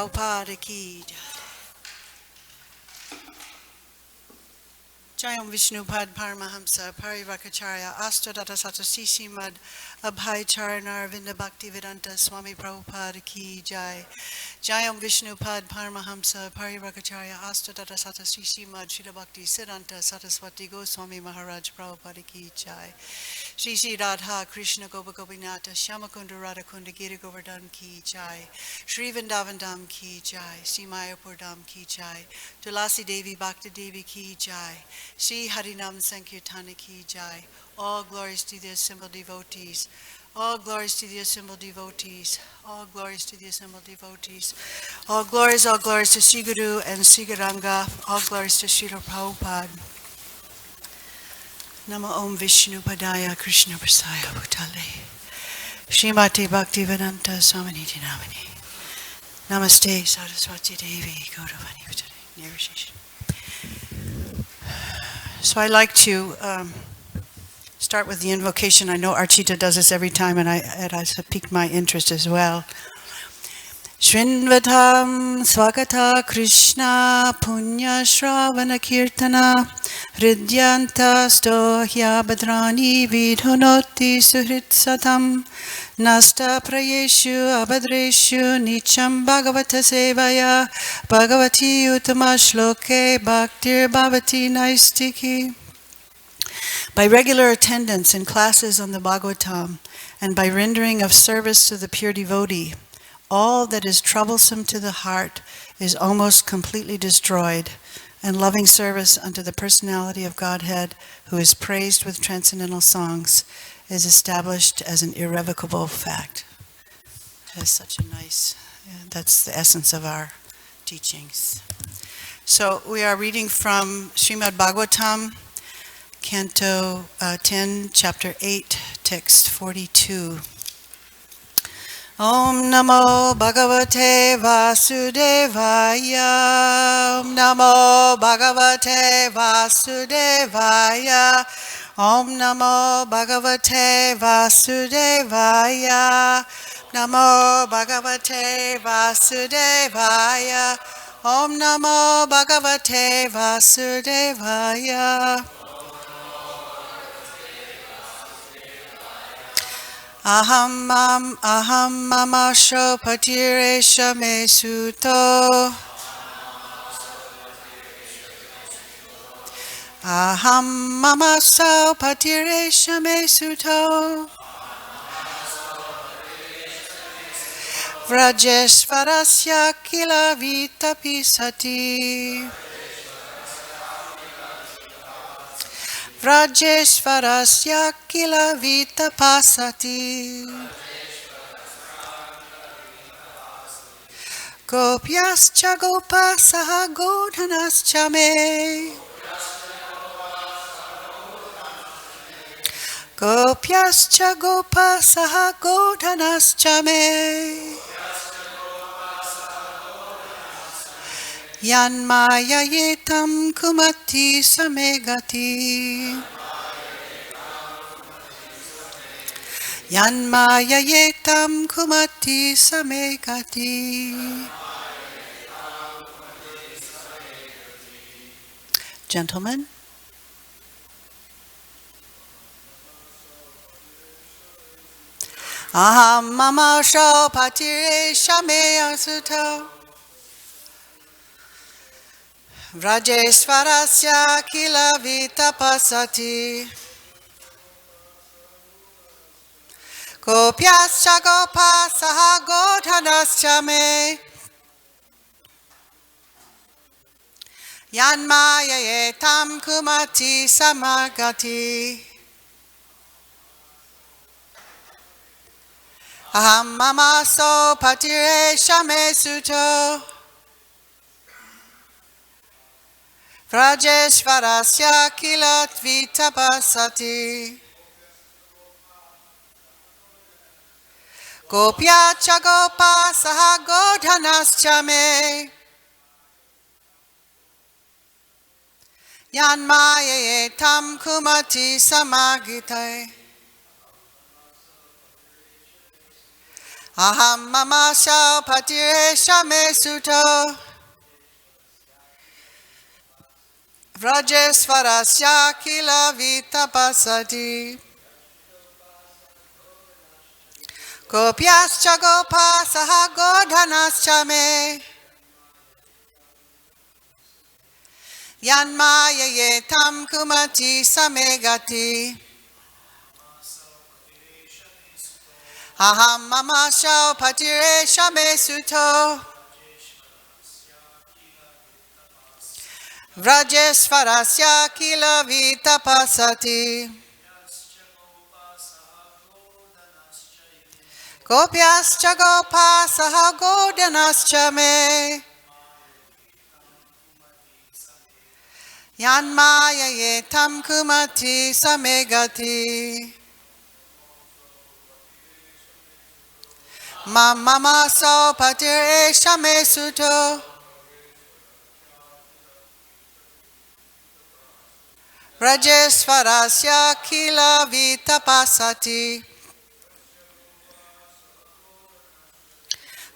Prabhupada ki jai. Jayam Vishnupad Paramahamsa Parivarkacharya Astadata Satasisi Mad Abhay Charanar Vinda Bhakti Vedanta Swami Prabhupada ki jai. Jayam Vishnupad Paramahamsa Parivarkacharya Astadata Satasisi Mad Shila Bhakti Siddhanta Saraswati Goswami Maharaj Prabhupada ki jai. Shri Shri Radha Krishna Gopa Gopinata Shyamakunda Radhakunda Giri Govardhan ki jai. Shri Vrindavan Dham ki jai. Shri Mayapur Dham ki jai. Tulasi Devi Bhakti Devi ki jai. Shri Harinam Sankirtana ki jai. All glories to the assembled devotees. All glories to the assembled devotees. All glories to the assembled devotees. All glories to Sri Guru and Sri Garanga. All glories to Srila Prabhupada. Namo Om Vishnu Padaya Krishna Prasaya Bhutale Srimati Bhaktivedanta Swaminiti Namani Namaste Saraswati Devi Gauravani Bhutale. So I like to start with the invocation. I know Archita does this every time, and it has piqued my interest as well. Shrinvatam Swagata Krishna Punya Shravana Kirtana Hridyanta Stohya Badrani Vidhunoti Suhritsatam Nasta Prayeshu Abhadreshu Nicham Bhagavata Sevaya Bhagavati Uttama Shloke Bhaktir Bhavati Naistiki. By regular attendance in classes on the Bhagavatam and by rendering of service to the pure devotee, all that is troublesome to the heart is almost completely destroyed, and loving service unto the personality of Godhead, who is praised with transcendental songs, is established as an irrevocable fact. That's such a nice, that's the essence of our teachings. So we are reading from Srimad Bhagavatam, Canto 10, Chapter 8, Text 42. Om Namo Bhagavate Vasudevaya. Om Namo Bhagavate Vasudevaya. Om Namo Bhagavate Vasudevaya. Namo Bhagavate Vasudevaya. Om Namo Bhagavate Vasudevaya. Aham mamasho patiresha me suto. Aham mamaso patiresha me suto. Vrajeshvarasya kila vita pisati. Vrajeshvarasya kila vita pasati. Gopyascha gopasaha godhanascha me. Gopyascha gopasaha godhanascha me. Yanmaya yetam kumati samegati. Yanmaya yetam kumati samegati. Gentlemen. Aham mamasho patiresha me asuto. Vrajeshvarasya kila vita pasati. Gopyascha gopasaha godhanascha me. Yanmaya yetam kumati samagati. Aham mamaso patiresha me suto. Vrajeshvarasya kila vita pasati. Gopyacha gopasaha godhanascha me. Yanmaya yetam kumati samagite. Aham mama shao patiresha me suto. Vrajesvarasya kila vita pasati. Gopyascha gopasaha godhanascha me. Yanmaya ye tam kumati samegati. Aham mama shao patiresha me suto. Vrajesvarasya kila vita pasati. Gopyascha gopasaha godhanascha me. Yanmaya ye tam kumati samegati. Mama so patir esha me suto. Rajesvarasya kila vita pasati.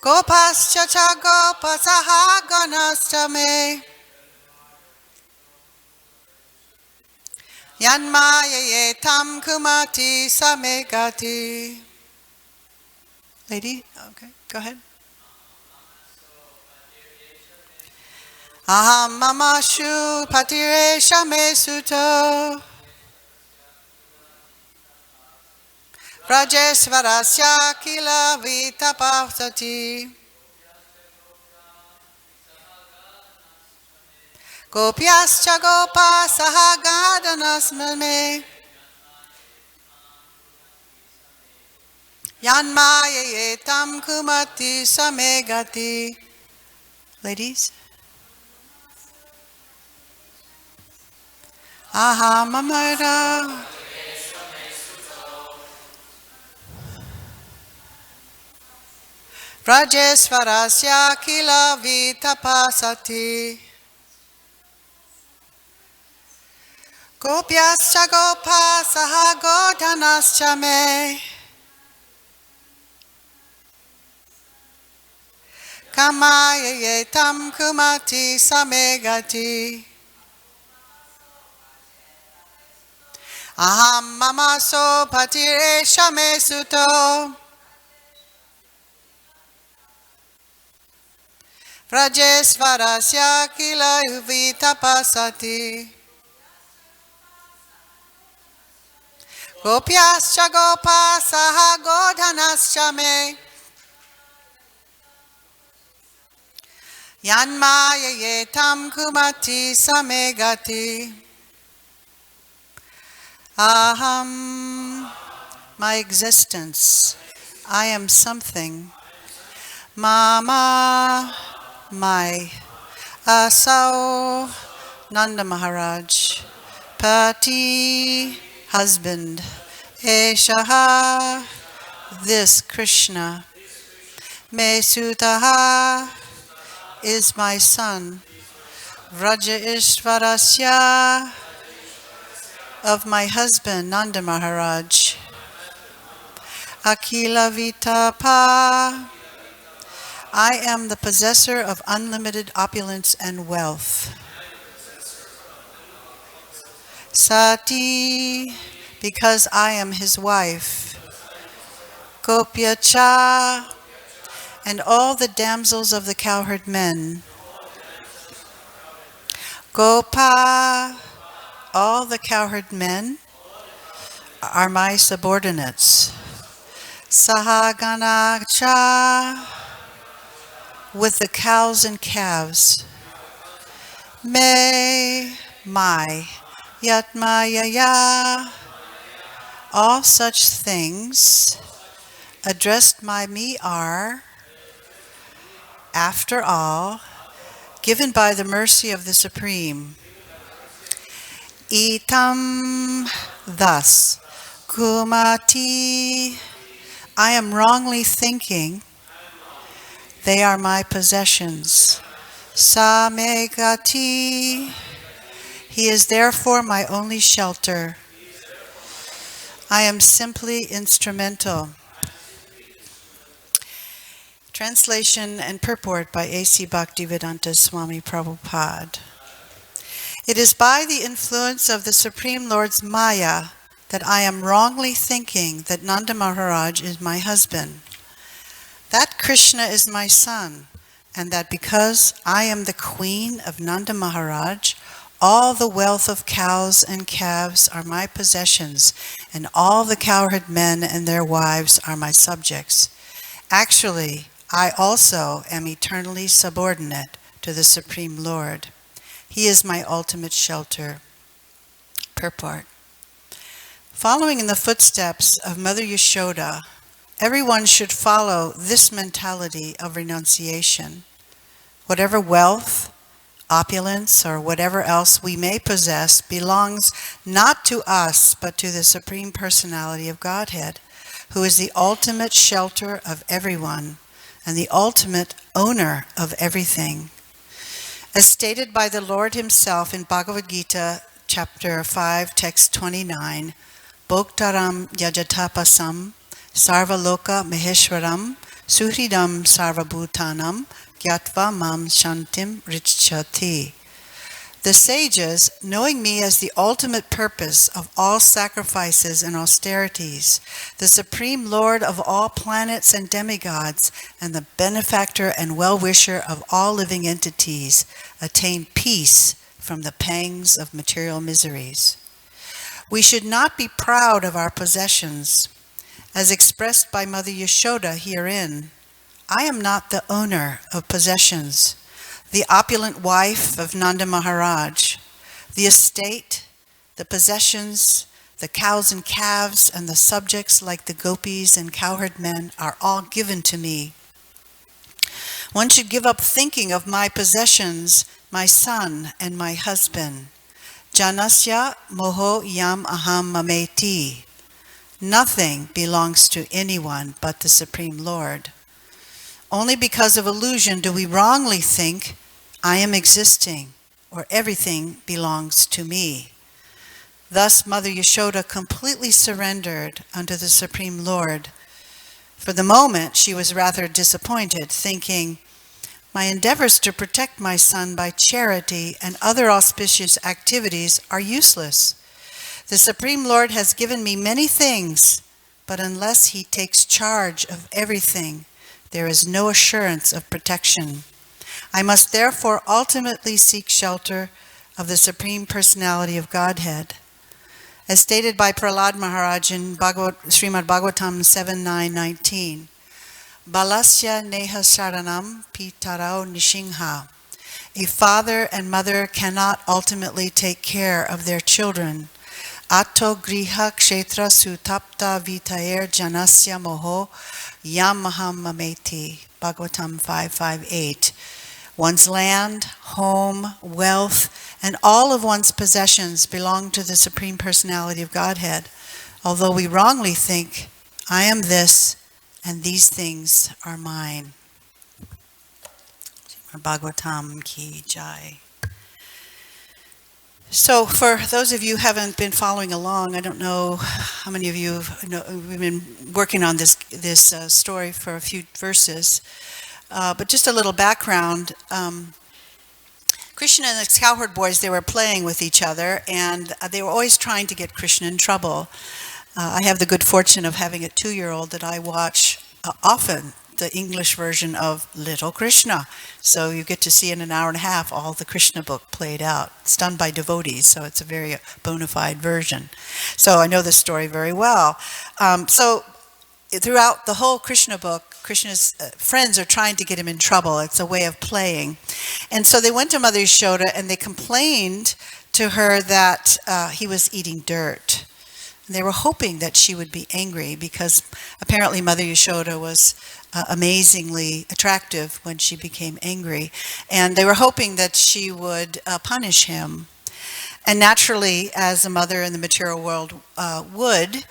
Gopascha cha gopasaha ganascha me. Yanmaya ye tam kumati samegati. Lady, okay, go ahead. Aham mama shu patiresha me suto. Rajesvarasya kila vita pasati. Gopyascha gopasaha gadhanasmame. Yanmaya ye tam kumati samegati. Ladies. Aham amara. Rajesvarasya kila vita pasati. Gopyascha gopasaha godhanascha me. Kamaya ye tam kumati samegati. Aham mama so patiresha me suto. Vrajesvarasya kila vita pasati. Gopyascha gopasaha godhanascha me. Yanmaya ye tam kumati samegati. Aham, my existence. I am something. Mama, my. Asao, Nanda Maharaj. Pati, husband. Eshaha, this Krishna. Me Sutaha is my son. Vraja Ishvarasya of my husband Nanda Maharaj. Akila Vitapa, I am the possessor of unlimited opulence and wealth. Sati, because I am his wife. Gopya Cha, and all the damsels of the cowherd men. Gopa, all the cowherd men are my subordinates. Sahagana Cha, with the cows and calves. Me, my. Yatmayaya, all such things addressed by me are, after all, given by the mercy of the Supreme. Itam, thus. Kumati, I am wrongly thinking they are my possessions. Samegati, he is therefore my only shelter. I am simply instrumental. Translation and purport by A.C. Bhaktivedanta Swami Prabhupada. It is by the influence of the Supreme Lord's Maya that I am wrongly thinking that Nanda Maharaj is my husband, that Krishna is my son, and that because I am the queen of Nanda Maharaj, all the wealth of cows and calves are my possessions, and all the cowherd men and their wives are my subjects. Actually, I also am eternally subordinate to the Supreme Lord. He is my ultimate shelter. Purport. Following in the footsteps of Mother Yashoda, everyone should follow this mentality of renunciation. Whatever wealth, opulence, or whatever else we may possess belongs not to us, but to the Supreme Personality of Godhead, who is the ultimate shelter of everyone and the ultimate owner of everything. As stated by the Lord himself in Bhagavad Gita, chapter 5, text 29, Bhoktaram yajatapasam sarvaloka maheshwaram suhridam sarvabhutanam gyatva mam shantim richati. The sages, knowing me as the ultimate purpose of all sacrifices and austerities, the Supreme Lord of all planets and demigods, and the benefactor and well-wisher of all living entities, attain peace from the pangs of material miseries. We should not be proud of our possessions. As expressed by Mother Yashoda herein, I am not the owner of possessions, the opulent wife of Nanda Maharaj, the estate, the possessions, the cows and calves, and the subjects like the gopis and cowherd men are all given to me. One should give up thinking of my possessions, my son and my husband. Janasya moho yam aham mameti. Nothing belongs to anyone but the Supreme Lord. Only because of illusion do we wrongly think I am existing or everything belongs to me. Thus Mother Yashoda completely surrendered unto the Supreme Lord. For the moment she was rather disappointed, thinking, my endeavors to protect my son by charity and other auspicious activities are useless. The Supreme Lord has given me many things, but unless he takes charge of everything, there is no assurance of protection. I must therefore ultimately seek shelter of the Supreme Personality of Godhead. As stated by Prahlad Maharaj in Srimad Bhagavatam 7.9.19, Balasya neha saranam pitarao nishingha. A father and mother cannot ultimately take care of their children. Atto griha kshetra sutapta vitaer janasya moho yamaham mameti. Bhagavatam 5.5.8. One's land, home, wealth, and all of one's possessions belong to the Supreme Personality of Godhead, although we wrongly think, I am this, and these things are mine. Bhagavatam ki jai. So for those of you who haven't been following along, I don't know how many of you know, we've been working on this story for a few verses, but just a little background. Krishna and the cowherd boys, they were playing with each other, and they were always trying to get Krishna in trouble. I have the good fortune of having a 2-year-old that I watch often, the English version of Little Krishna. So you get to see in an hour and a half all the Krishna book played out. It's done by devotees, so it's a very bona fide version. So I know this story very well. So throughout the whole Krishna book, Krishna's friends are trying to get him in trouble. It's a way of playing. And so they went to Mother Yashoda and they complained to her that he was eating dirt. They were hoping that she would be angry because apparently Mother Yashoda was amazingly attractive when she became angry. And they were hoping that she would punish him. And naturally, as a mother in the material world would,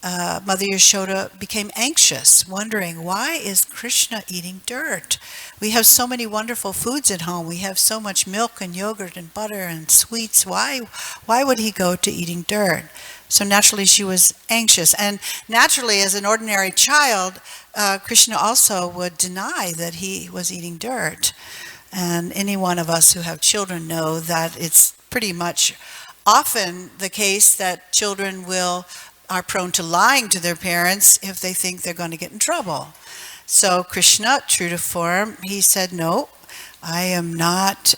Mother Yashoda became anxious, wondering, why is Krishna eating dirt? We have so many wonderful foods at home. We have so much milk and yogurt and butter and sweets. Why would he go to eating dirt? So naturally she was anxious. And naturally, as an ordinary child, Krishna also would deny that he was eating dirt. And any one of us who have children know that it's pretty much often the case that children are prone to lying to their parents if they think they're going to get in trouble. So Krishna, true to form, he said, no, I am not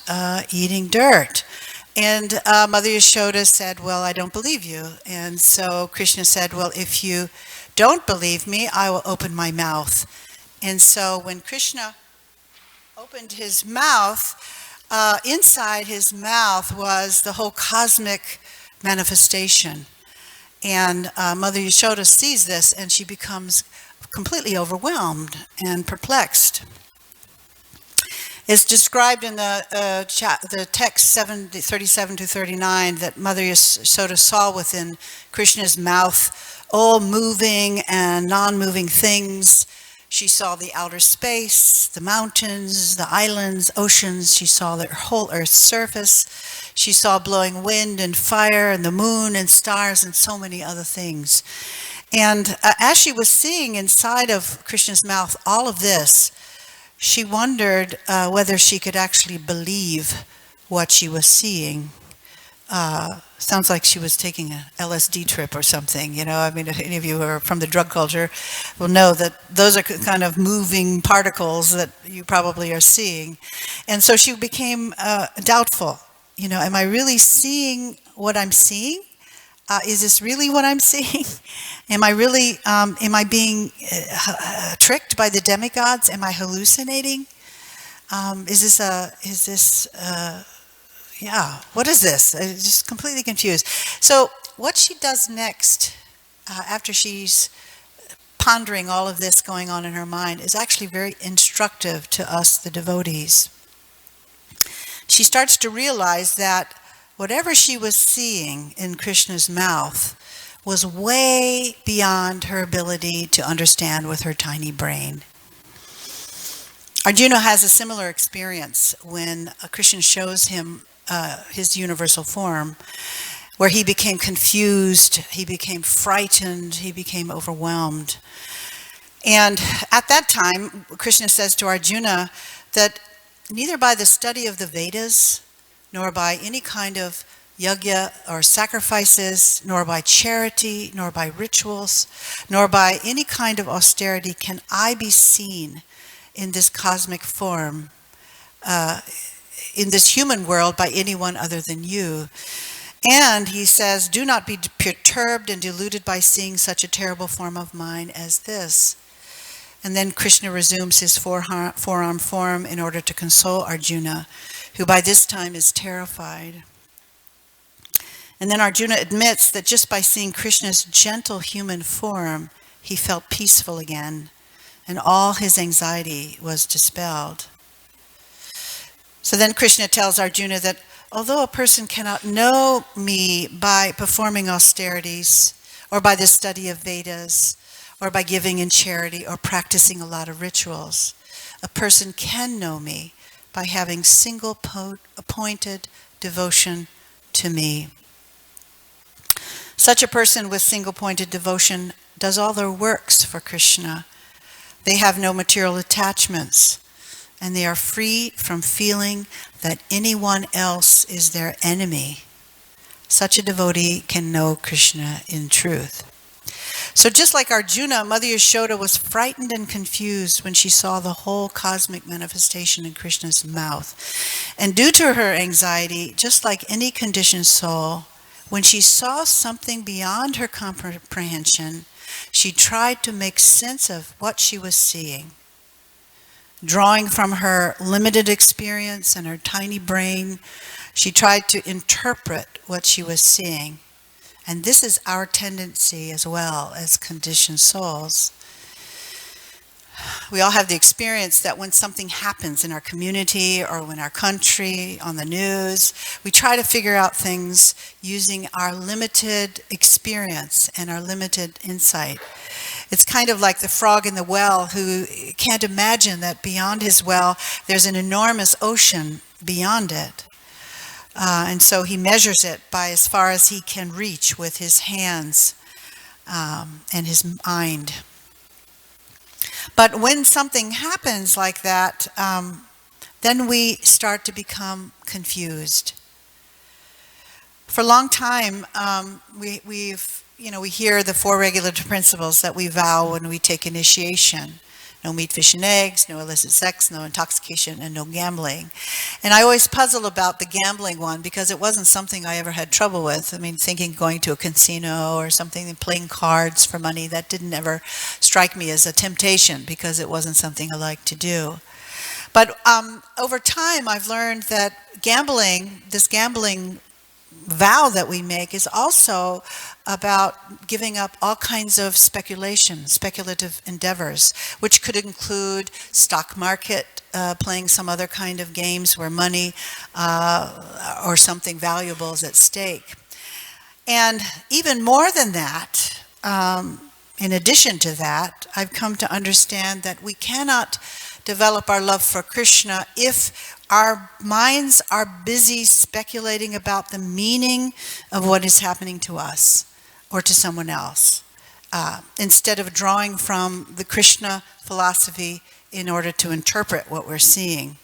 eating dirt. And Mother Yashoda said, well, I don't believe you. And so Krishna said, well, if you don't believe me, I will open my mouth. And so when Krishna opened his mouth, inside his mouth was the whole cosmic manifestation. And Mother Yashoda sees this and she becomes completely overwhelmed and perplexed. It's described in the text 37 to 39 that Mother Yashoda saw within Krishna's mouth all moving and non-moving things. She saw the outer space, the mountains, the islands, oceans. She saw the whole Earth's surface. She saw blowing wind and fire and the moon and stars and so many other things. And as she was seeing inside of Krishna's mouth all of this, she wondered whether she could actually believe what she was seeing. Sounds like she was taking an LSD trip or something, you know. I mean, if any of you are from the drug culture will know that those are kind of moving particles that you probably are seeing. And so she became doubtful. You know, am I really seeing what I'm seeing? Is this really what I'm seeing? Am I being tricked by the demigods? Am I hallucinating? What is this? I'm just completely confused. So what she does next, after she's pondering all of this going on in her mind, is actually very instructive to us, the devotees. She starts to realize that whatever she was seeing in Krishna's mouth was way beyond her ability to understand with her tiny brain. Arjuna has a similar experience when Krishna shows him his universal form, where he became confused, he became frightened, he became overwhelmed. And at that time, Krishna says to Arjuna that neither by the study of the Vedas, nor by any kind of yajna or sacrifices, nor by charity, nor by rituals, nor by any kind of austerity can I be seen in this cosmic form, in this human world by anyone other than you. And he says, do not be perturbed and deluded by seeing such a terrible form of mine as this. And then Krishna resumes his forearm form in order to console Arjuna, who by this time is terrified. And then Arjuna admits that just by seeing Krishna's gentle human form, he felt peaceful again, and all his anxiety was dispelled. So then Krishna tells Arjuna that although a person cannot know me by performing austerities, or by the study of Vedas, or by giving in charity, or practicing a lot of rituals, a person can know me by having single-appointed devotion to me. Such a person with single-pointed devotion does all their works for Krishna. They have no material attachments, and they are free from feeling that anyone else is their enemy. Such a devotee can know Krishna in truth. So just like Arjuna, Mother Yashoda was frightened and confused when she saw the whole cosmic manifestation in Krishna's mouth. And due to her anxiety, just like any conditioned soul, when she saw something beyond her comprehension, she tried to make sense of what she was seeing. Drawing from her limited experience and her tiny brain, she tried to interpret what she was seeing. And this is our tendency as well as conditioned souls. we all have the experience that when something happens in our community or in our country, on the news, we try to figure out things using our limited experience and our limited insight. It's kind of like the frog in the well who can't imagine that beyond his well there's an enormous ocean beyond it. And so he measures it by as far as he can reach with his hands and his mind. But when something happens like that, then we start to become confused. For a long time, we hear the 4 regulative principles that we vow when we take initiation. No meat, fish, and eggs, no illicit sex, no intoxication, and no gambling. And I always puzzle about the gambling one because it wasn't something I ever had trouble with. I mean, thinking going to a casino or something and playing cards for money, that didn't ever strike me as a temptation because it wasn't something I liked to do. But over time, I've learned that this gambling vow that we make is also about giving up all kinds of speculative endeavors, which could include stock market, playing some other kind of games where money or something valuable is at stake. And even more than that, in addition to that, I've come to understand that we cannot develop our love for Krishna if our minds are busy speculating about the meaning of what is happening to us or to someone else, instead of drawing from the Krishna philosophy in order to interpret what we're seeing.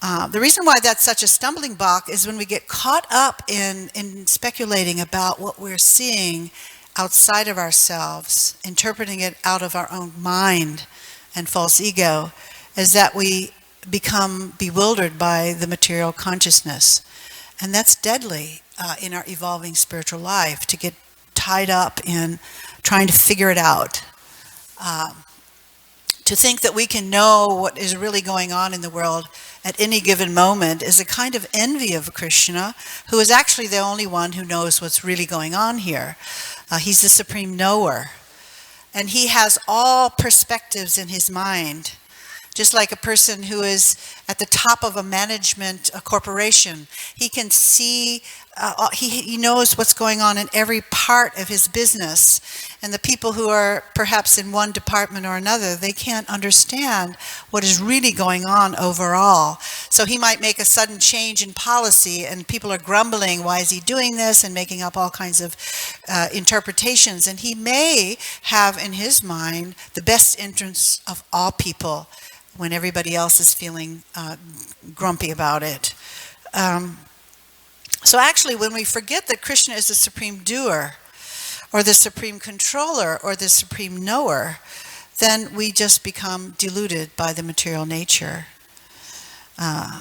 The reason why that's such a stumbling block is when we get caught up in speculating about what we're seeing outside of ourselves, interpreting it out of our own mind and false ego, is that we become bewildered by the material consciousness. And that's deadly in our evolving spiritual life, to get tied up in trying to figure it out. To think that we can know what is really going on in the world at any given moment is a kind of envy of Krishna, who is actually the only one who knows what's really going on here. He's the supreme knower. And he has all perspectives in his mind. Just like a person who is at the top of a corporation, he can see, he knows what's going on in every part of his business. And the people who are perhaps in one department or another, they can't understand what is really going on overall. So he might make a sudden change in policy and people are grumbling, why is he doing this, and making up all kinds of interpretations. And he may have in his mind the best interests of all people, when everybody else is feeling grumpy about it. So actually, when we forget that Krishna is the supreme doer, or the supreme controller, or the supreme knower, then we just become deluded by the material nature.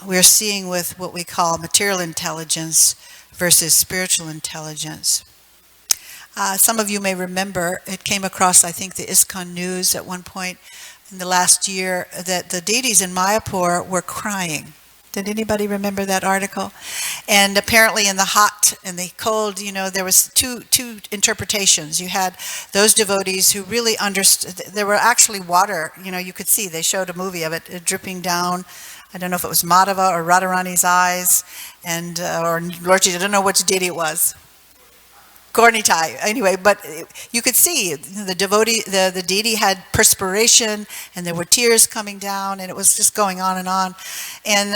We're seeing with what we call material intelligence versus spiritual intelligence. Some of you may remember, it came across, I think, the ISKCON news at one point in the last year, that the deities in Mayapur were crying. Did anybody remember that article? And apparently in the hot and the cold, there was two interpretations. You had those devotees who really understood. There were actually water, you could see. They showed a movie of it dripping down. I don't know if it was Madhava or Radharani's eyes, or Lordji, I don't know which deity it was. Gornitai, anyway, but you could see the devotee, the deity had perspiration, and there were tears coming down, and it was just going on. And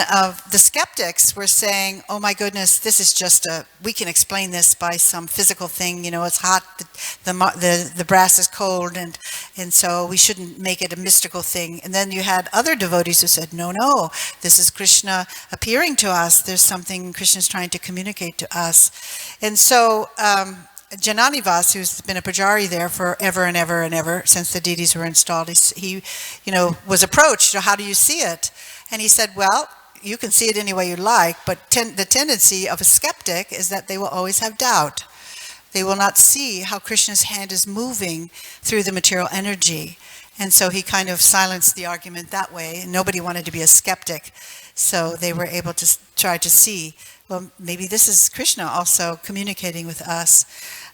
the skeptics were saying, "Oh my goodness, this is just we can explain this by some physical thing. It's hot, the brass is cold, and so we shouldn't make it a mystical thing." And then you had other devotees who said, "No, this is Krishna appearing to us. There's something Krishna's trying to communicate to us." And so Jananivas, who's been a pujari there for ever and ever and ever since the deities were installed, he was approached, "How do you see it?" And he said, "Well, you can see it any way you like, but the tendency of a skeptic is that they will always have doubt. They will not see how Krishna's hand is moving through the material energy." And so he kind of silenced the argument that way, and nobody wanted to be a skeptic. So they were able to try to see, well, maybe this is Krishna also communicating with us.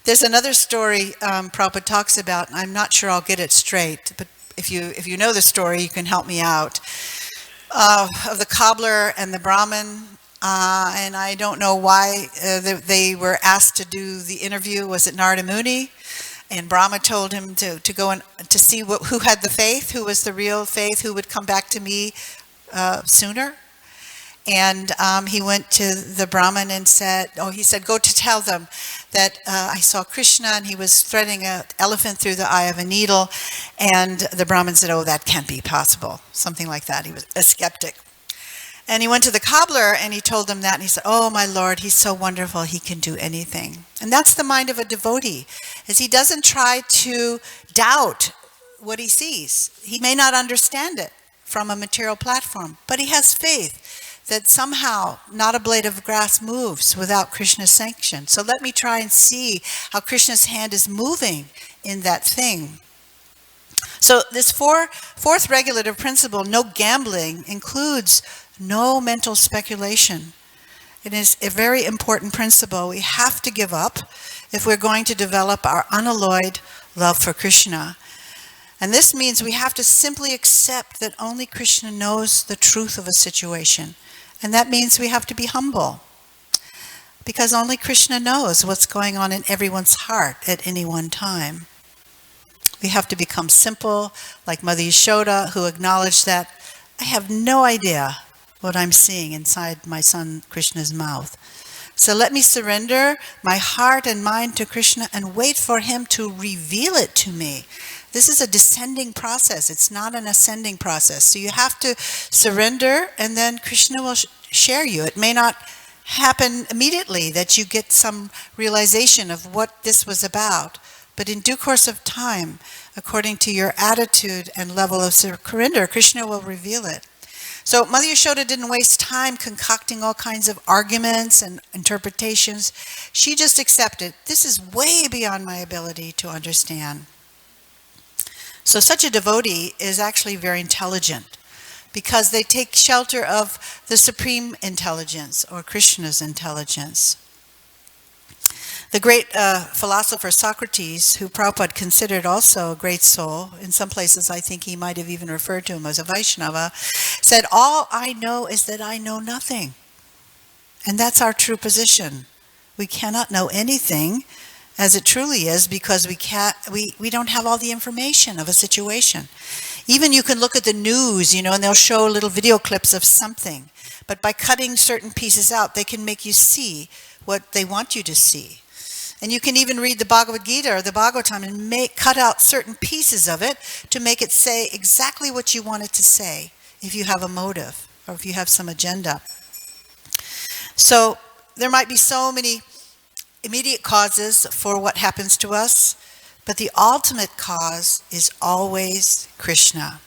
There's another story Prabhupada talks about, and I'm not sure I'll get it straight, but if you know the story, you can help me out, of the cobbler and the Brahmin. And I don't know why they were asked to do the interview. Was it Narada Muni? And Brahma told him to go and to see who had the faith, who was the real faith, who would come back to me sooner. And he went to the Brahmin and said, he said, go to tell them that I saw Krishna and he was threading an elephant through the eye of a needle. And the Brahmin said, oh, that can't be possible. Something like that. He was a skeptic. And he went to the cobbler and he told him that. And he said, oh, my Lord, he's so wonderful. He can do anything. And that's the mind of a devotee, is he doesn't try to doubt what he sees. He may not understand it from a material platform, but he has faith that somehow not a blade of grass moves without Krishna's sanction. So let me try and see how Krishna's hand is moving in that thing. So this fourth regulative principle, no gambling, includes no mental speculation. It is a very important principle we have to give up if we're going to develop our unalloyed love for Krishna. And this means we have to simply accept that only Krishna knows the truth of a situation. And that means we have to be humble, because only Krishna knows what's going on in everyone's heart at any one time. We have to become simple, like Mother Yashoda, who acknowledged that I have no idea what I'm seeing inside my son Krishna's mouth. So let me surrender my heart and mind to Krishna and wait for him to reveal it to me. This is a descending process. It's not an ascending process. So you have to surrender, and then Krishna will share you. It may not happen immediately that you get some realization of what this was about, but in due course of time, according to your attitude and level of surrender, Krishna will reveal it. So Mother Yashoda didn't waste time concocting all kinds of arguments and interpretations. She just accepted, this is way beyond my ability to understand. So such a devotee is actually very intelligent, because they take shelter of the supreme intelligence, or Krishna's intelligence. The great philosopher Socrates, who Prabhupada considered also a great soul, in some places I think he might have even referred to him as a Vaishnava, said, all I know is that I know nothing. And that's our true position. We cannot know anything as it truly is, because we don't have all the information of a situation. Even you can look at the news, and they'll show little video clips of something. But by cutting certain pieces out, they can make you see what they want you to see. And you can even read the Bhagavad Gita or the Bhagavatam and cut out certain pieces of it to make it say exactly what you want it to say, if you have a motive or if you have some agenda. So there might be so many immediate causes for what happens to us, but the ultimate cause is always Krishna.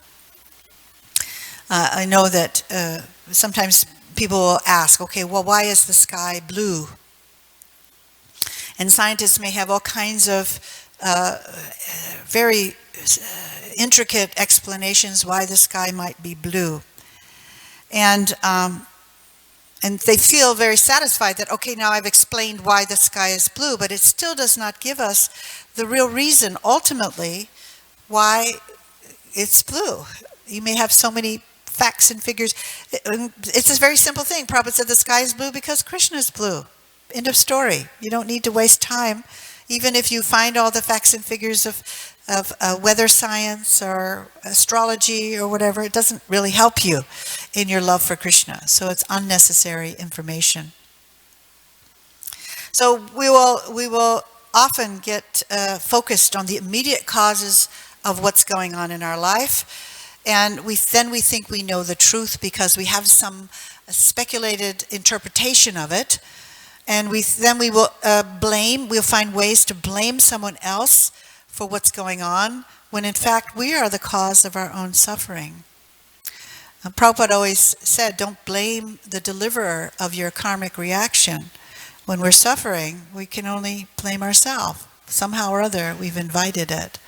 I know that sometimes people will ask, okay, well, why is the sky blue? And scientists may have all kinds of very intricate explanations why the sky might be blue. And they feel very satisfied that, okay, now I've explained why the sky is blue, but it still does not give us the real reason, ultimately, why it's blue. You may have so many facts and figures. It's a very simple thing. Prabhupada said the sky is blue because Krishna is blue. End of story. You don't need to waste time. Even if you find all the facts and figures of weather science or astrology or whatever, it doesn't really help you in your love for Krishna. So it's unnecessary information. So we will often get focused on the immediate causes of what's going on in our life, and then we think we know the truth because we have some speculated interpretation of it. And then we will we'll find ways to blame someone else for what's going on, when in fact we are the cause of our own suffering. Prabhupada always said, don't blame the deliverer of your karmic reaction. When we're suffering, we can only blame ourselves. Somehow or other, we've invited it.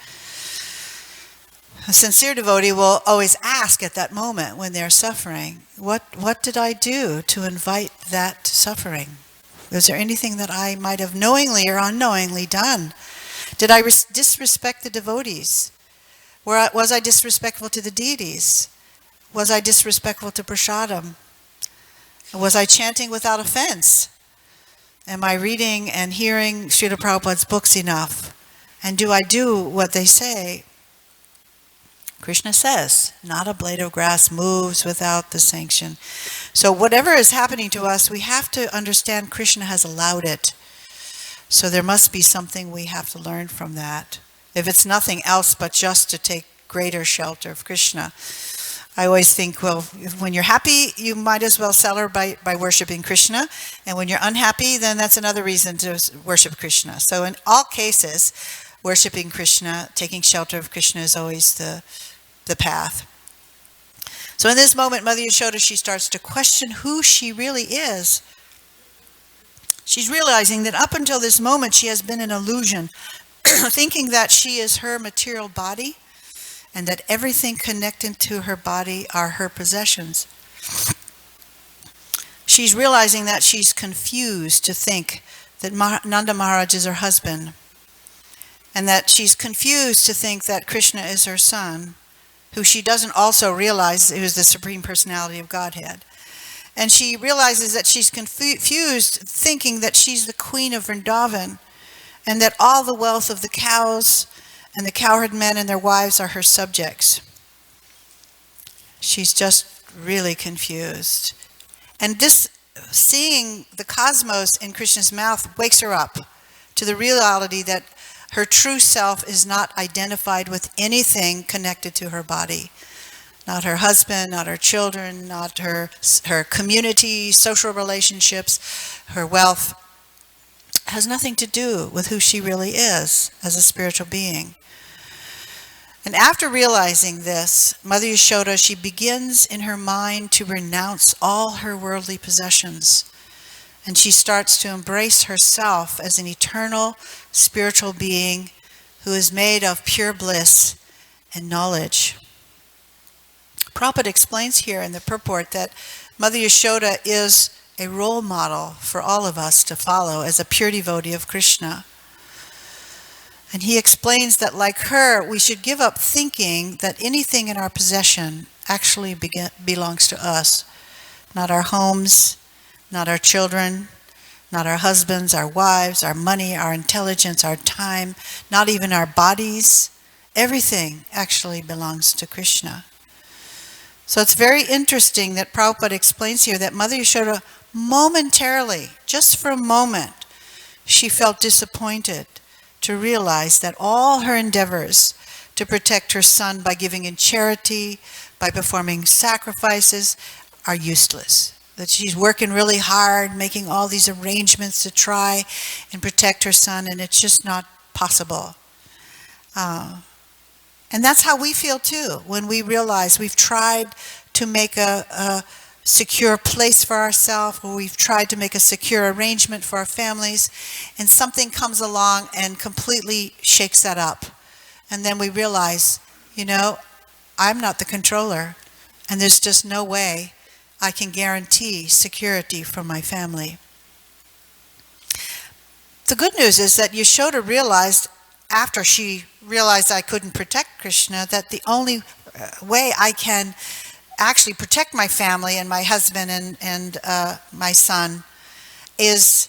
A sincere devotee will always ask at that moment when they're suffering, what did I do to invite that suffering? Was there anything that I might have knowingly or unknowingly done? Did I disrespect the devotees? Was I disrespectful to the deities? Was I disrespectful to prasadam? Was I chanting without offense? Am I reading and hearing Srila Prabhupada's books enough? And do I do what they say? Krishna says, not a blade of grass moves without the sanction. So whatever is happening to us, we have to understand Krishna has allowed it. So there must be something we have to learn from that. If it's nothing else but just to take greater shelter of Krishna. I always think, well, when you're happy, you might as well celebrate by worshiping Krishna. And when you're unhappy, then that's another reason to worship Krishna. So in all cases, worshiping Krishna, taking shelter of Krishna is always the path. So in this moment, Mother Yashoda, she starts to question who she really is. She's realizing that up until this moment, she has been an illusion, thinking that she is her material body and that everything connected to her body are her possessions. She's realizing that she's confused to think that Nanda Maharaj is her husband, and that she's confused to think that Krishna is her son, who she doesn't also realize is the Supreme Personality of Godhead. And she realizes that she's confused thinking that she's the queen of Vrindavan, and that all the wealth of the cows and the cowherd men and their wives are her subjects. She's just really confused. And this seeing the cosmos in Krishna's mouth wakes her up to the reality that her true self is not identified with anything connected to her body. Not her husband, not her children, not her community, social relationships, her wealth. It has nothing to do with who she really is as a spiritual being. And after realizing this, Mother Yashoda, she begins in her mind to renounce all her worldly possessions. And she starts to embrace herself as an eternal spiritual being who is made of pure bliss and knowledge. Prabhupada explains here in the purport that Mother Yashoda is a role model for all of us to follow as a pure devotee of Krishna. And he explains that like her, we should give up thinking that anything in our possession actually belongs to us. Not our homes, not our children, not our husbands, our wives, our money, our intelligence, our time, not even our bodies. Everything actually belongs to Krishna. So it's very interesting that Prabhupada explains here that Mother Yashoda momentarily, just for a moment, she felt disappointed to realize that all her endeavors to protect her son by giving in charity, by performing sacrifices, are useless. That she's working really hard, making all these arrangements to try and protect her son, and it's just not possible. And that's how we feel too, when we realize we've tried to make a secure place for ourselves, or we've tried to make a secure arrangement for our families, and something comes along and completely shakes that up. And then we realize, I'm not the controller, and there's just no way I can guarantee security for my family. The good news is that Yashoda realized, after she realized I couldn't protect Krishna, that the only way I can actually protect my family and my husband and my son is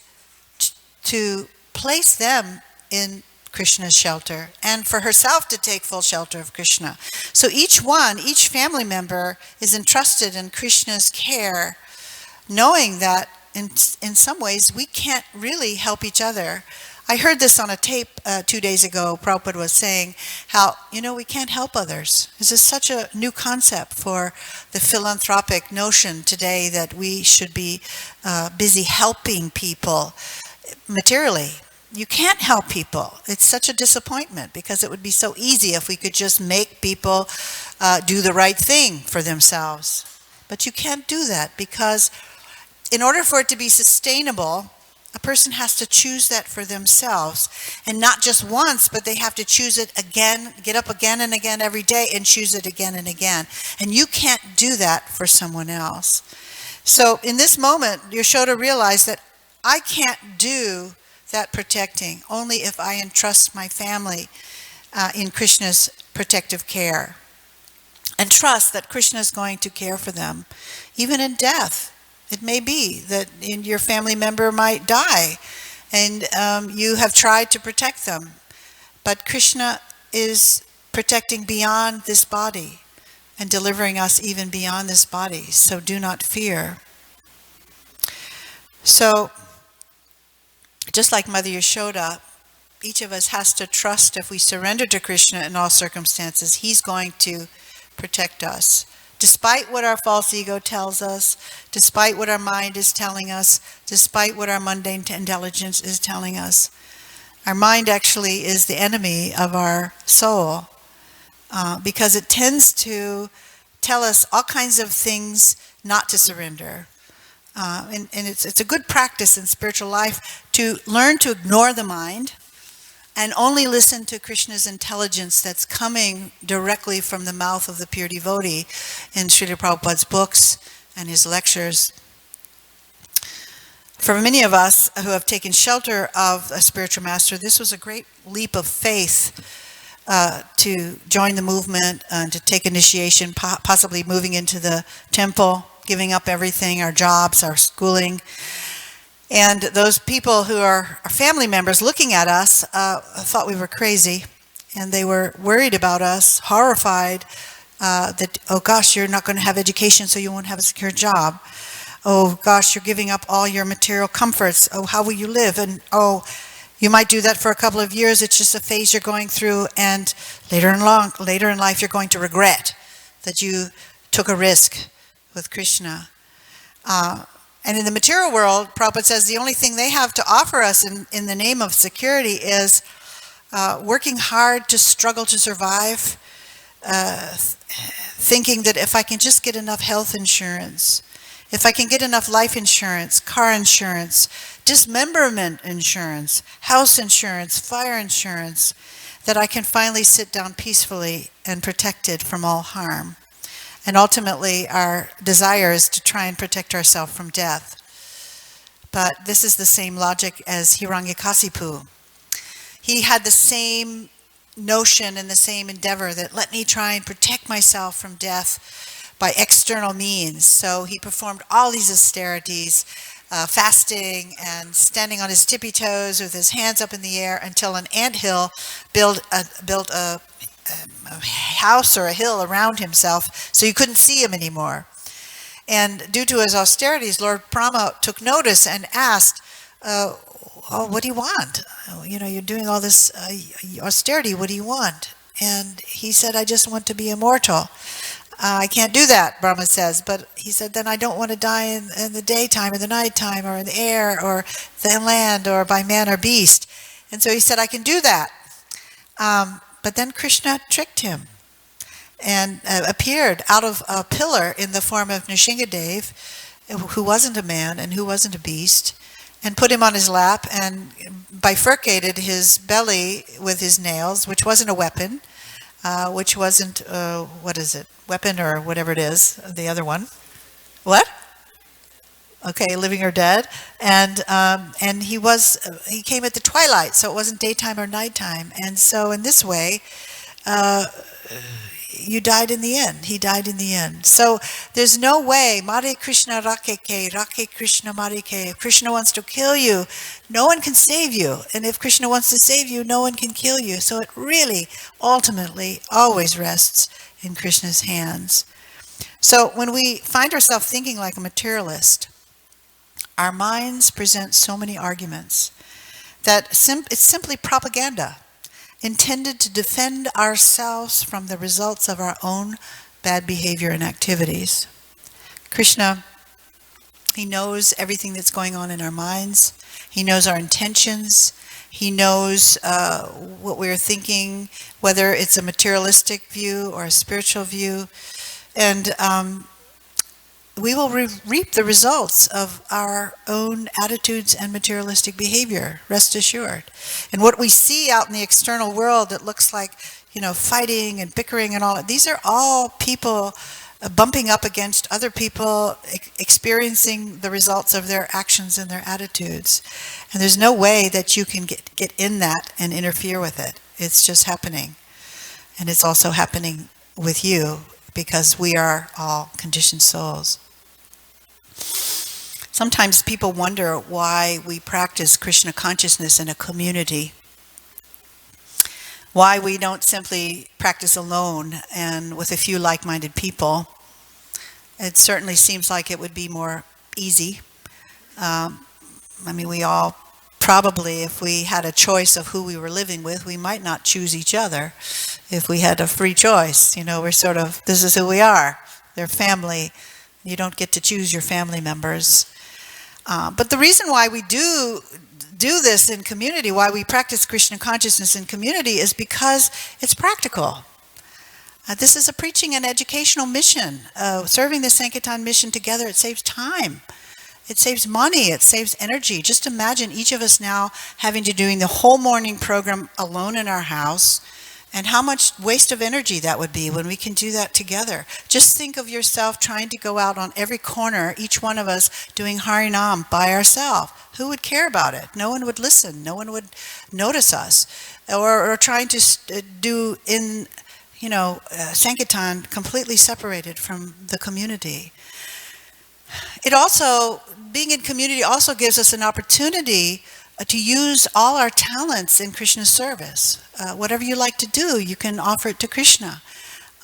to place them in Krishna's shelter, and for herself to take full shelter of Krishna. So each family member is entrusted in Krishna's care, knowing that in some ways we can't really help each other. I heard this on a tape 2 days ago. Prabhupada was saying how, we can't help others. This is such a new concept for the philanthropic notion today, that we should be busy helping people materially. You can't help people. It's such a disappointment, because it would be so easy if we could just make people do the right thing for themselves. But you can't do that, because in order for it to be sustainable, a person has to choose that for themselves, and not just once, but they have to choose it again, get up again and again every day and choose it again and again. And you can't do that for someone else. So in this moment, Yashoda realized that I can't do that protecting only if I entrust my family in Krishna's protective care. And trust that Krishna is going to care for them, even in death. It may be that your family member might die, and you have tried to protect them. But Krishna is protecting beyond this body and delivering us even beyond this body. So do not fear. So, just like Mother Yashoda, each of us has to trust if we surrender to Krishna in all circumstances, He's going to protect us. Despite what our false ego tells us, despite what our mind is telling us, despite what our mundane intelligence is telling us. Our mind actually is the enemy of our soul because it tends to tell us all kinds of things not to surrender. And it's a good practice in spiritual life to learn to ignore the mind and only listen to Krishna's intelligence that's coming directly from the mouth of the pure devotee in Srila Prabhupada's books and his lectures. For many of us who have taken shelter of a spiritual master, this was a great leap of faith to join the movement and to take initiation, possibly moving into the temple, giving up everything, our jobs, our schooling. And those people who are our family members looking at us thought we were crazy, and they were worried about us, horrified that, oh gosh, you're not going to have education, so you won't have a secure job. Oh gosh, you're giving up all your material comforts. Oh, how will you live? And oh, you might do that for a couple of years. It's just a phase you're going through, and later in life you're going to regret that you took a risk with Krishna. And in the material world, Prabhupada says the only thing they have to offer us in the name of security is working hard to struggle to survive, thinking that if I can just get enough health insurance, if I can get enough life insurance, car insurance, dismemberment insurance, house insurance, fire insurance, that I can finally sit down peacefully and protected from all harm. And ultimately, our desire is to try and protect ourselves from death. But this is the same logic as Hiranyakasipu. He had the same notion and the same endeavor that let me try and protect myself from death by external means. So he performed all these austerities, fasting and standing on his tippy toes with his hands up in the air until an anthill built a house or a hill around himself so you couldn't see him anymore. And due to his austerities, Lord Brahma took notice and asked, oh, what do you want? You know, you're doing all this austerity, what do you want? And he said, I just want to be immortal. I can't do that, Brahma says, but he said, then I don't want to die in the daytime or the nighttime or in the air or the land or by man or beast. And so he said, I can do that. But then Krishna tricked him and appeared out of a pillar in the form of Nrsingadev, who wasn't a man and who wasn't a beast, and put him on his lap and bifurcated his belly with his nails, which wasn't a weapon, which wasn't, weapon or whatever it is, the other one. What? Okay, living or dead. And he came at the twilight, so it wasn't daytime or nighttime. And so in this way, you died in the end. He died in the end. So there's no way, Mare Krishna Rakeke, Rake Krishna Marike. If Krishna wants to kill you, no one can save you. And if Krishna wants to save you, no one can kill you. So it really, ultimately, always rests in Krishna's hands. So when we find ourselves thinking like a materialist, our minds present so many arguments that it's simply propaganda intended to defend ourselves from the results of our own bad behavior and activities. Krishna, he knows everything that's going on in our minds. He knows our intentions. He knows what we're thinking, whether it's a materialistic view or a spiritual view. And we will reap the results of our own attitudes and materialistic behavior, rest assured. And what we see out in the external world that looks like, fighting and bickering and all, these are all people bumping up against other people, experiencing the results of their actions and their attitudes. And there's no way that you can get in that and interfere with it. It's just happening. And it's also happening with you because we are all conditioned souls. Sometimes people wonder why we practice Krishna consciousness in a community. Why we don't simply practice alone and with a few like-minded people. It certainly seems like it would be more easy. We all probably, if we had a choice of who we were living with, we might not choose each other if we had a free choice. We're sort of, this is who we are. They're family. You don't get to choose your family members. But the reason why we do this in community, why we practice Krishna consciousness in community, is because it's practical. This is a preaching and educational mission. Serving the Sankirtan mission together, it saves time. It saves money. It saves energy. Just imagine each of us now having to doing the whole morning program alone in our house, and how much waste of energy that would be when we can do that together. Just think of yourself trying to go out on every corner, each one of us doing Harinam by ourselves. Who would care about it? No one would listen. No one would notice us. Or trying to do in, Sankirtan completely separated from the community. It also, being in community also gives us an opportunity to use all our talents in Krishna's service. Whatever you like to do, you can offer it to Krishna.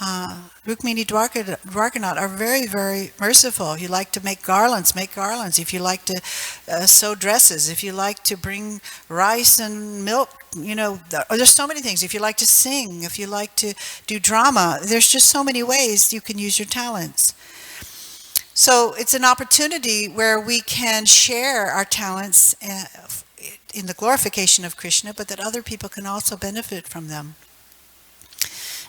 Rukmini Dwarkanath are very, very merciful. If you like to make garlands, make garlands. If you like to sew dresses, if you like to bring rice and milk, there's so many things. If you like to sing, if you like to do drama, there's just so many ways you can use your talents. So it's an opportunity where we can share our talents in the glorification of Krishna, but that other people can also benefit from them.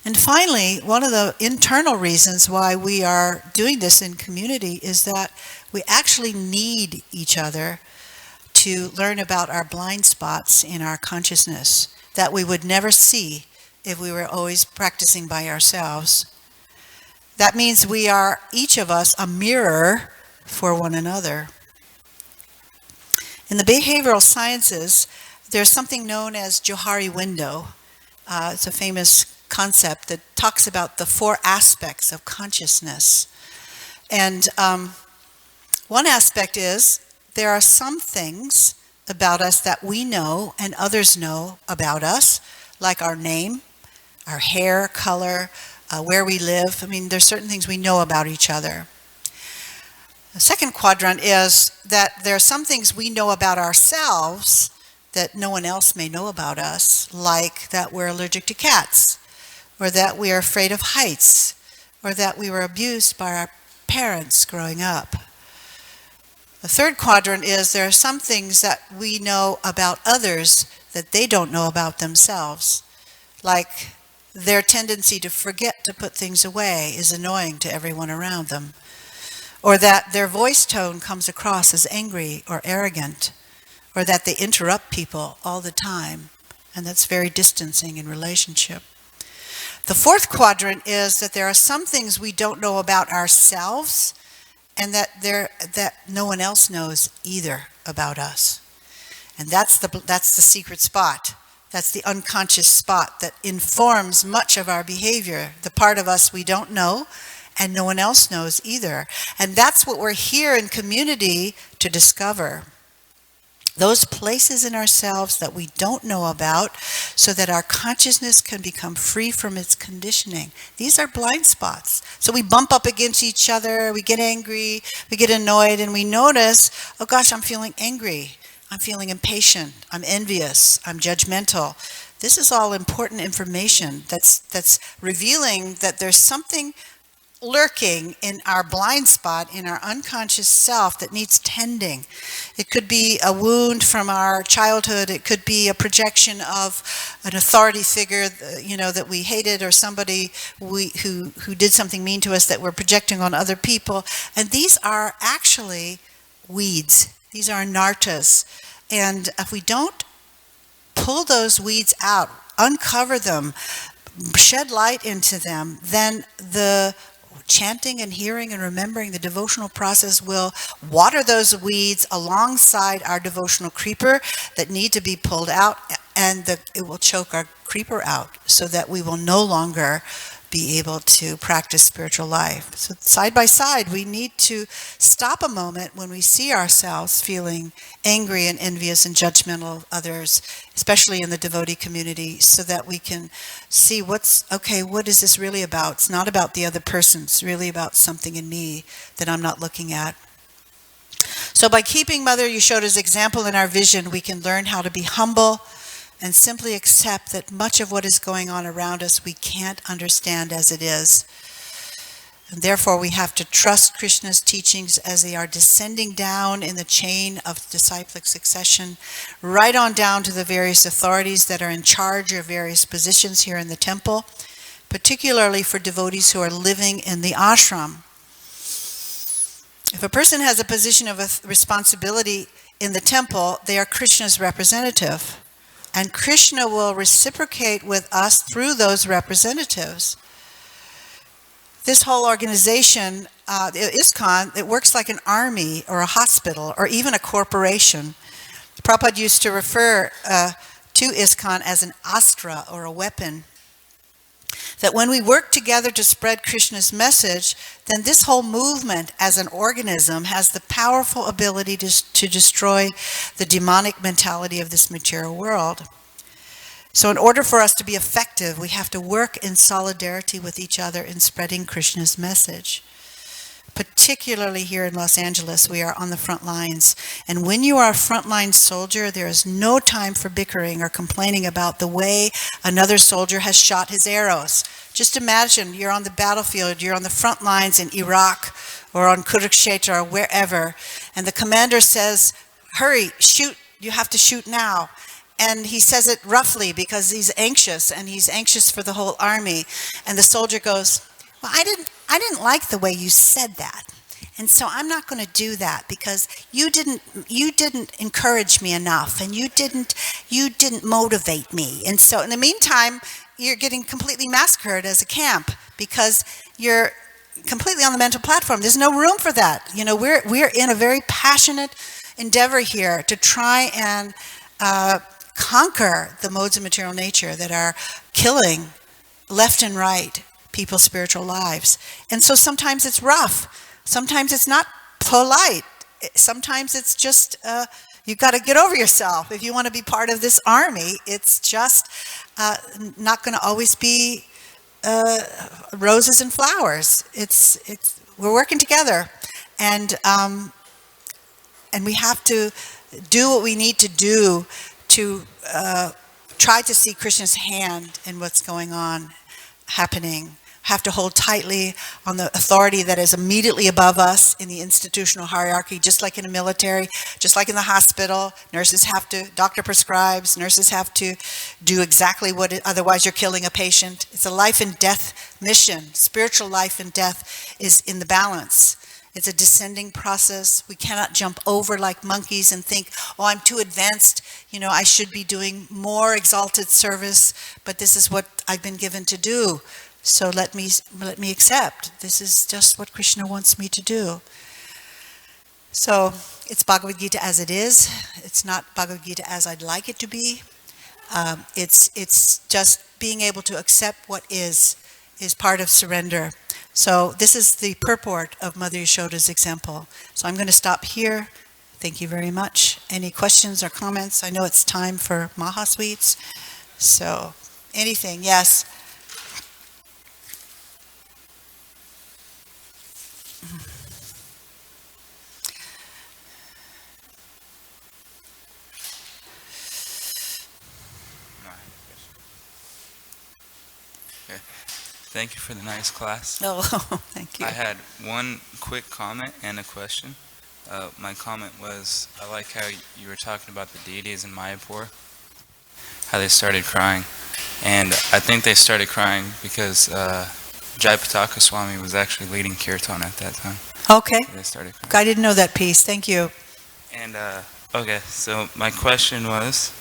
And finally, one of the internal reasons why we are doing this in community is that we actually need each other to learn about our blind spots in our consciousness that we would never see if we were always practicing by ourselves. That means we are, each of us, a mirror for one another. In the behavioral sciences, there's something known as Johari window. It's a famous concept that talks about the 4 aspects of consciousness. And one aspect is there are some things about us that we know and others know about us, like our name, our hair color, where we live. There's certain things we know about each other. The second quadrant is that there are some things we know about ourselves that no one else may know about us, like that we're allergic to cats, or that we are afraid of heights, or that we were abused by our parents growing up. The third quadrant is there are some things that we know about others that they don't know about themselves, like their tendency to forget to put things away is annoying to everyone around them, or that their voice tone comes across as angry or arrogant, or that they interrupt people all the time, and that's very distancing in relationship. The fourth quadrant is that there are some things we don't know about ourselves, and that no one else knows either about us. And that's the secret spot. That's the unconscious spot that informs much of our behavior, the part of us we don't know and no one else knows either. And that's what we're here in community to discover. Those places in ourselves that we don't know about, so that our consciousness can become free from its conditioning. These are blind spots. So we bump up against each other, we get angry, we get annoyed, and we notice, oh gosh, I'm feeling angry. I'm feeling impatient, I'm envious, I'm judgmental. This is all important information that's revealing that there's something lurking in our blind spot, in our unconscious self, that needs tending. It could be a wound from our childhood. It could be a projection of an authority figure, that we hated, or somebody who did something mean to us that we're projecting on other people. And these are actually weeds. These are nartas. And if we don't pull those weeds out, uncover them, shed light into them, then the chanting and hearing and remembering the devotional process will water those weeds alongside our devotional creeper that need to be pulled out and it will choke our creeper out so that we will no longer be able to practice spiritual life. So side by side, we need to stop a moment when we see ourselves feeling angry and envious and judgmental of others, especially in the devotee community, so that we can see what is this really about? It's not about the other person. It's really about something in me that I'm not looking at. So by keeping Mother Yashoda's example in our vision, we can learn how to be humble and simply accept that much of what is going on around us we can't understand as it is. And therefore we have to trust Krishna's teachings as they are descending down in the chain of disciplic succession, right on down to the various authorities that are in charge of various positions here in the temple, particularly for devotees who are living in the ashram. If a person has a position of responsibility in the temple, they are Krishna's representative. And Krishna will reciprocate with us through those representatives. This whole organization, ISKCON, it works like an army or a hospital or even a corporation. Prabhupada used to refer to ISKCON as an astra or a weapon. That when we work together to spread Krishna's message, then this whole movement as an organism has the powerful ability to destroy the demonic mentality of this material world. So in order for us to be effective, we have to work in solidarity with each other in spreading Krishna's message. Particularly here in Los Angeles, we are on the front lines. And when you are a frontline soldier, there is no time for bickering or complaining about the way another soldier has shot his arrows. Just imagine you're on the battlefield, you're on the front lines in Iraq or on Kurukshetra or wherever, and the commander says, hurry, shoot, you have to shoot now. And he says it roughly because he's anxious, and he's anxious for the whole army. And the soldier goes, well, I didn't like the way you said that. And so I'm not going to do that because you didn't encourage me enough, and you didn't motivate me. And so in the meantime, you're getting completely massacred as a camp because you're completely on the mental platform. There's no room for that. You know, we're in a very passionate endeavor here to try and conquer the modes of material nature that are killing left and right people's spiritual lives. And so sometimes it's rough. Sometimes it's not polite. Sometimes it's just, you've got to get over yourself. If you want to be part of this army, it's just not going to always be roses and flowers. We're working together. And we have to do what we need to do to try to see Krishna's hand in what's going on, happening. Have to hold tightly on the authority that is immediately above us in the institutional hierarchy, just like in a military, just like in the hospital. Doctor prescribes, nurses have to do exactly otherwise you're killing a patient. It's a life and death mission. Spiritual life and death is in the balance. It's a descending process. We cannot jump over like monkeys and think, oh, I'm too advanced. You know, I should be doing more exalted service, but this is what I've been given to do. So let me accept. This is just what Krishna wants me to do. So it's Bhagavad Gita as it is. It's not Bhagavad Gita as I'd like it to be. It's just being able to accept what is part of surrender. So this is the purport of Mother Yashoda's example. So I'm going to stop here. Thank you very much. Any questions or comments? I know it's time for Maha Sweets. So anything, yes. Thank you for the nice class. Oh, thank you. I had one quick comment and a question. My comment was, I like how you were talking about the deities in Mayapur, how they started crying. And I think they started crying because Jayapataka Swami was actually leading Kirtan at that time. Okay. So they started crying. I didn't know that piece. Thank you. And, okay, so my question was,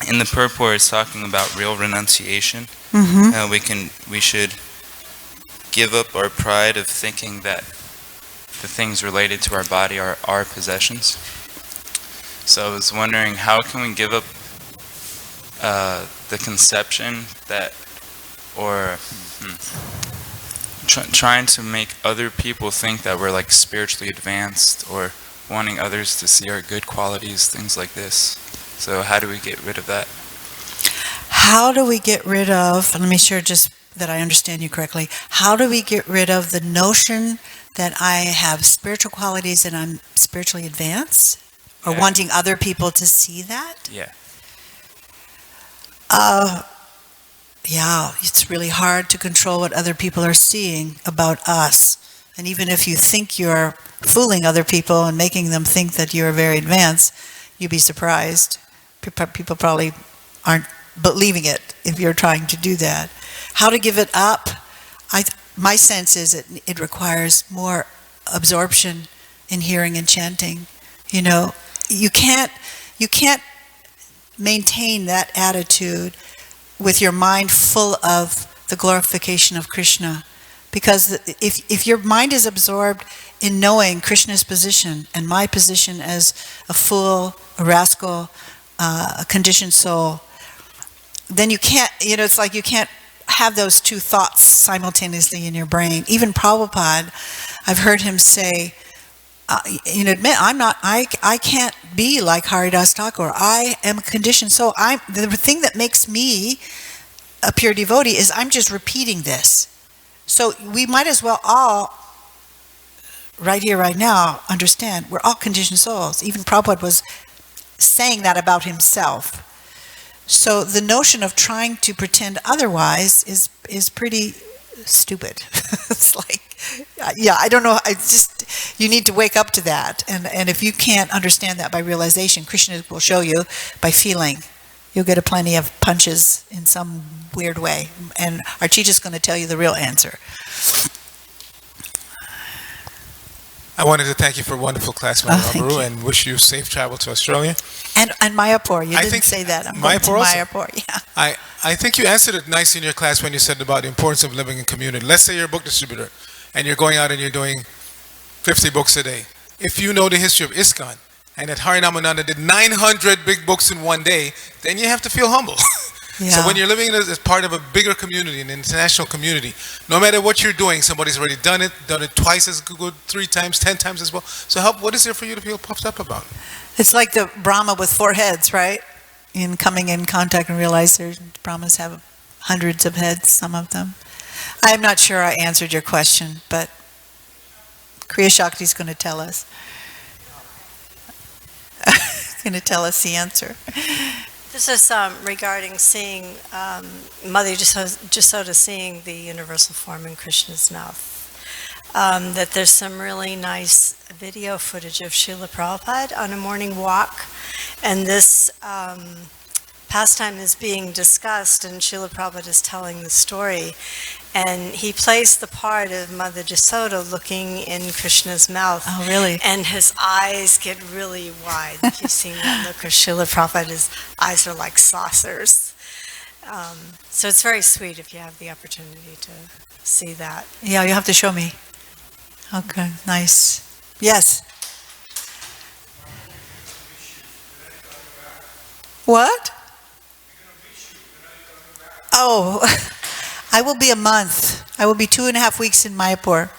in the purport it's talking about real renunciation. Mm-hmm. We should give up our pride of thinking that the things related to our body are our possessions. So I was wondering, how can we give up the conception that, or trying to make other people think that we're like spiritually advanced, or wanting others to see our good qualities, things like this. So how do we get rid of that? How do we get rid of, let me make sure just that I understand you correctly, how do we get rid of the notion that I have spiritual qualities and I'm spiritually advanced? Or wanting other people to see that? Yeah. Yeah, it's really hard to control what other people are seeing about us. And even if you think you're fooling other people and making them think that you're very advanced, you'd be surprised. People probably aren't believing it if you're trying to do that. How to give it up? My sense is it requires more absorption in hearing and chanting. You know, you can't maintain that attitude with your mind full of the glorification of Krishna. Because if your mind is absorbed in knowing Krishna's position and my position as a fool, a rascal, a conditioned soul, then you can't, it's like you can't have those two thoughts simultaneously in your brain. Even Prabhupada, I've heard him say, admit, I can't be like Haridas Thakur. I am a conditioned soul. The thing that makes me a pure devotee is I'm just repeating this. So we might as well all, right here, right now, understand we're all conditioned souls. Even Prabhupada was saying that about himself. So the notion of trying to pretend otherwise is pretty stupid. It's like, I don't know. You need to wake up to that. And if you can't understand that by realization, Krishna will show you by feeling. You'll get a plenty of punches in some weird way. And our teacher's going to tell you the real answer. I wanted to thank you for a wonderful class, Rambhoru, and wish you safe travel to Australia. And Mayapur, you didn't say that. I'm going to Mayapur, yeah. I think you answered it nicely in your class when you said about the importance of living in community. Let's say you're a book distributor, and you're going out and you're doing 50 books a day. If you know the history of ISKCON, and that Harinamananda did 900 big books in one day, then you have to feel humble. Yeah. So when you're living as part of a bigger community, an international community, no matter what you're doing, somebody's already done it twice as good, 3 times, 10 times as well. So what is there for you to feel puffed up about? It's like the Brahma with 4 heads, right? In coming in contact and realize Brahmas have hundreds of heads, some of them. I'm not sure I answered your question, but Kriya Shakti is going to tell us. Going to tell us the answer. This is regarding seeing Mother Jasoda seeing the universal form in Krishna's mouth. That there's some really nice video footage of Srila Prabhupada on a morning walk, and this pastime is being discussed, and Srila Prabhupada is telling the story, and he plays the part of Mother Jasoda looking in Krishna's mouth. Oh, really? And his eyes get really wide. You've seen that look of Srila Prabhupada, his eyes are like saucers. So it's very sweet if you have the opportunity to see that. Yeah, you have to show me. Okay, nice. Yes. What? Oh, I will be a month. I will be 2.5 weeks in Mayapur,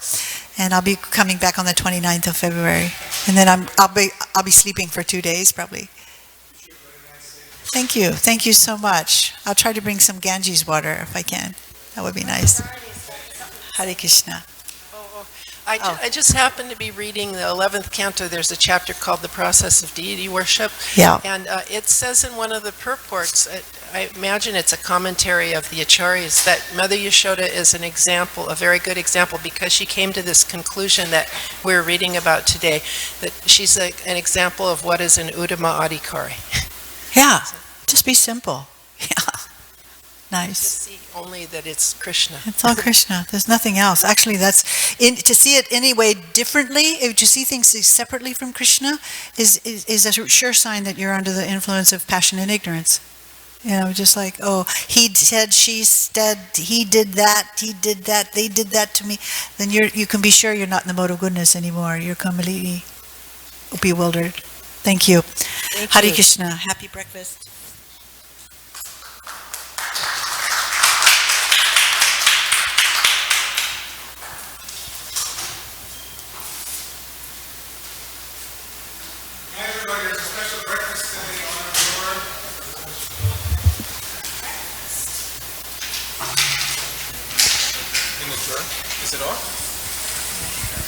and I'll be coming back on the 29th of February. And then I'll be sleeping for 2 days probably. Thank you. Thank you so much. I'll try to bring some Ganges water if I can. That would be nice. Hare Krishna. I just happened to be reading the 11th canto. There's a chapter called The Process of Deity Worship. Yeah. And it says in one of the purports, I imagine it's a commentary of the Acharyas, that Mother Yashoda is an example, a very good example, because she came to this conclusion that we're reading about today, that she's an example of what is an Uttama Adhikari. Yeah, just be simple. Yeah. Nice. Just see only that it's Krishna. It's all Krishna. There's nothing else. Actually, to see it any way differently, to see things separately from Krishna, is a sure sign that you're under the influence of passion and ignorance. Just like, oh, he said, she said, he did that, they did that to me. Then you can be sure you're not in the mode of goodness anymore. You're completely bewildered. Thank you. Thank Hare you. Krishna. Happy breakfast. Sure. Is it off?